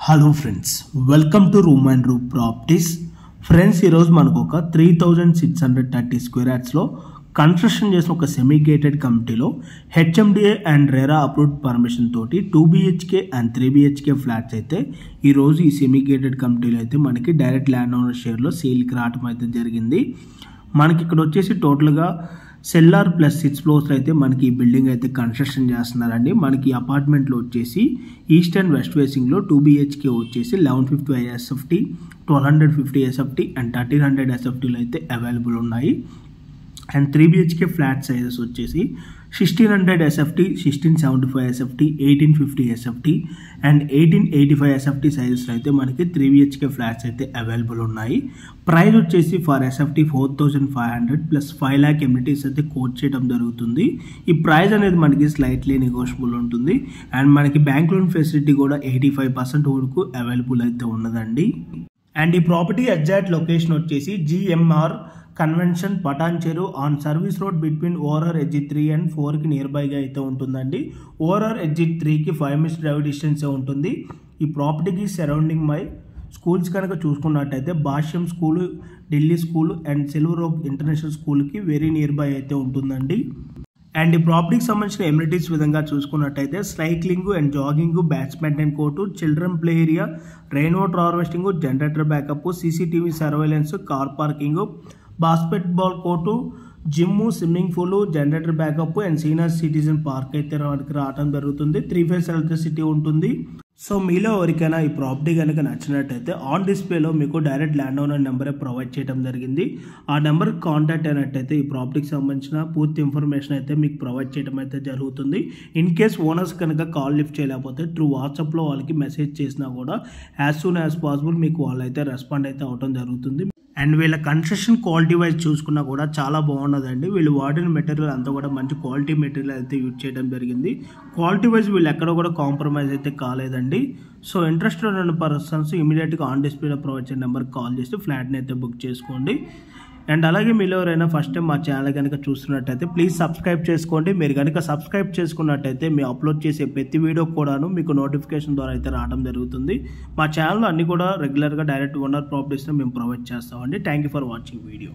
Hello friends, welcome to room and room properties. Friends, ఈరోజు మనకు ఒక 3630 స్క్వేర్ యార్డ్స్లో కన్స్ట్రక్షన్ చేసిన ఒక సెమీ గేటెడ్ కమిటీలో HMDA and RERA approved permission తోటి 2BHK అండ్ 3BHK ఫ్లాట్స్ అయితే ఈరోజు ఈ సెమీ గేటెడ్ కమిటీలో అయితే మనకి డైరెక్ట్ ల్యాండ్ ఓనర్ షేర్లో సేల్కి రావడం అయితే జరిగింది. మనకి ఇక్కడ వచ్చేసి టోటల్గా సెల్లార్ ప్లస్ 6 ఫ్లోర్స్ అయితే మనకి ఈ బిల్డింగ్ అయితే కన్స్ట్రక్షన్ చేస్తున్నారండి. మనకి అపార్ట్మెంట్లో వచ్చేసి ఈస్ట్ అండ్ వెస్ట్ ఫేసింగ్లో 2BHK వచ్చేసి 1150 SFT, 1250 SFT అండ్ 1300 SFTలో అయితే అవైలబుల్ ఉన్నాయి. అండ్ 3BHK ఫ్లాట్ సైజెస్ వచ్చేసి 1600 SFT, 1675 SFT, 1850 SFT and 1885 SFT సైజెస్లో అయితే మనకి 3BHK ఫ్లాట్స్ అయితే అవైలబుల్ ఉన్నాయి. ప్రైస్ వచ్చేసి for SFT 4500 plus 5 lakh amenities అయితే కోట్ చేయడం జరుగుతుంది. ఈ ప్రైస్ అనేది మనకి స్లైట్లీ నెగోషియబుల్ ఉంటుంది. అండ్ మనకి బ్యాంక్ లోన్ ఫెసిలిటీ కూడా 85% వరకు అవైలబుల్ అయితే ఉన్నదండి. అండ్ ఈ ప్రాపర్టీ ఎగ్జాక్ట్ లొకేషన్ వచ్చేసి GMR convention Patancheru on service road between ORR exit 3 and 4కి నియర్ బైగా అయితే ఉంటుందండి. ఓఆర్ఆర్ ఎగ్జిట్ 3కి 5 minutes డ్రైవ్ డిస్టెన్సే ఉంటుంది. ఈ ప్రాపర్టీకి సరౌండింగ్ బై స్కూల్స్ కనుక చూసుకున్నట్టయితే Bhashyam school, Delhi school and silver oak international స్కూల్కి వెరీ నియర్ బై అయితే ఉంటుందండి. అండ్ ఈ ప్రాపర్టీకి సంబంధించిన ఎమ్యూనిటీస్ విధంగా చూసుకున్నట్టయితే cycling and jogging, badminton court, children play area, rain water harvesting, generator backup, CCTV surveillance, car parking, basketball court, gym, swimming pool, generator backup and senior citizen park అయితే రావడం జరుగుతుంది. 3 phase ఎలక్ట్రిసిటీ ఉంటుంది. So మీలో ఎవరికైనా ఈ property కనుక నచ్చినట్టయితే on డిస్ప్లేలో మీకు డైరెక్ట్ ల్యాండ్ ఓనర్ నెంబరే ప్రొవైడ్ చేయడం జరిగింది. ఆ నెంబర్కి కాంటాక్ట్ అయినట్టయితే ఈ ప్రాపర్టీకి సంబంధించిన పూర్తి ఇన్ఫర్మేషన్ అయితే మీకు ప్రొవైడ్ చేయడం అయితే జరుగుతుంది. ఇన్ కేస్ ఓనర్స్ కనుక కాల్ లిఫ్ట్ చేయలేకపోతే త్రూ వాట్సాప్లో వాళ్ళకి మెసేజ్ చేసినా కూడా యాజ్ సూన్ యాజ్ పాసిబుల్ మీకు వాళ్ళైతే రెస్పాండ్ అయితే అవడం జరుగుతుంది. అండ్ వీళ్ళ కన్స్ట్రక్షన్ క్వాలిటీ వైజ్ చూసుకున్నా కూడా చాలా బాగున్నదండి. వీళ్ళు వాడిన మెటీరియల్ అంతా కూడా మంచి క్వాలిటీ మెటీరియల్ అయితే యూజ్ చేయడం జరిగింది. క్వాలిటీ వైజ్ వీళ్ళు ఎక్కడ కూడా కాంప్రమైజ్ అయితే కాలేదండి. సో ఇంట్రెస్టెడ్ ఉన్న పర్సన్స్ ఇమీడియట్గా ఆన్ డిస్ప్లేలో ప్రొవైడ్ చేసిన నెంబర్కి కాల్ చేసి ఫ్లాట్ని అయితే బుక్ చేసుకోండి. అండ్ అలాగే మీరు ఎవరైనా ఫస్ట్ టైం మా ఛానల్ కనుక చూస్తున్నట్టయితే ప్లీజ్ సబ్స్క్రైబ్ చేసుకోండి. మీరు కనుక సబ్స్క్రైబ్ చేసుకున్నట్టయితే మేము అప్లోడ్ చేసే ప్రతి వీడియో కూడాను మీకు నోటిఫికేషన్ ద్వారా అయితే రావడం జరుగుతుంది. మా ఛానల్లో అన్ని కూడా రెగ్యులర్గా డైరెక్ట్ ఓనర్ ప్రాపర్టీస్ని మేము ప్రొవైడ్ చేస్తామండి. Thank you for watching video.